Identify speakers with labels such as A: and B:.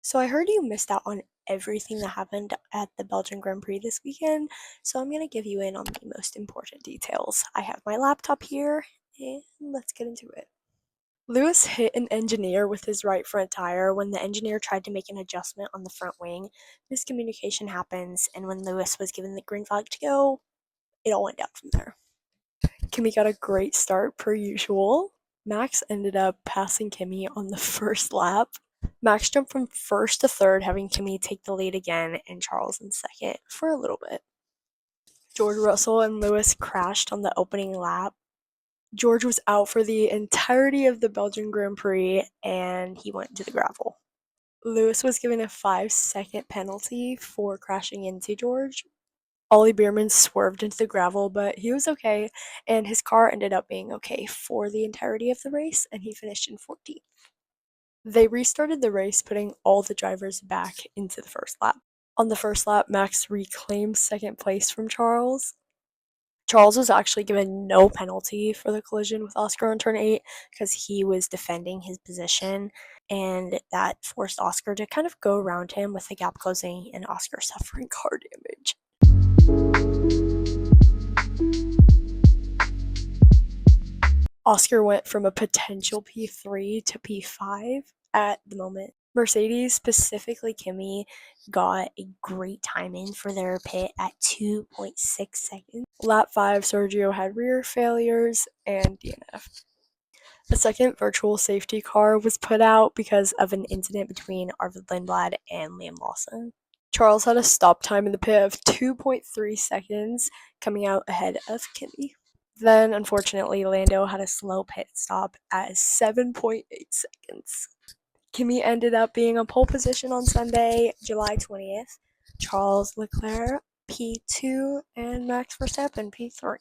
A: So I heard you missed out on everything that happened at the Belgian Grand Prix this weekend, so I'm going to give you in on the most important details. I have my laptop here, and let's get into it. Lewis hit an engineer with his right front tire when the engineer tried to make an adjustment on the front wing. Miscommunication happens, and when Lewis was given the green flag to go, it all went down from there. Kimi got a great start per usual. Max ended up passing Kimi on the first lap. Max jumped from first to third, having Kimi take the lead again and Charles in second for a little bit. George Russell and Lewis crashed on the opening lap. George was out for the entirety of the Belgian Grand Prix and he went into the gravel. Lewis was given a 5-second penalty for crashing into George. Ollie Bierman swerved into the gravel, but he was okay, and his car ended up being okay for the entirety of the race, and he finished in 14th. They restarted the race, putting all the drivers back into the first lap. On the first lap, Max reclaimed second place from Charles. Charles was actually given no penalty for the collision with Oscar on turn 8 because he was defending his position, and that forced Oscar to kind of go around him with the gap closing and Oscar suffering car damage. Oscar went from a potential P3 to P5 at the moment. Mercedes, specifically Kimi, got a great time in for their pit at 2.6 seconds. Lap 5, Sergio had rear failures and DNF. A second virtual safety car was put out because of an incident between Arvid Lindblad and Liam Lawson. Charles had a stop time in the pit of 2.3 seconds, coming out ahead of Kimi. Then, unfortunately, Lando had a slow pit stop at 7.8 seconds. Kimi ended up being on pole position on Sunday, July 20th. Charles Leclerc, P2, and Max Verstappen, P3.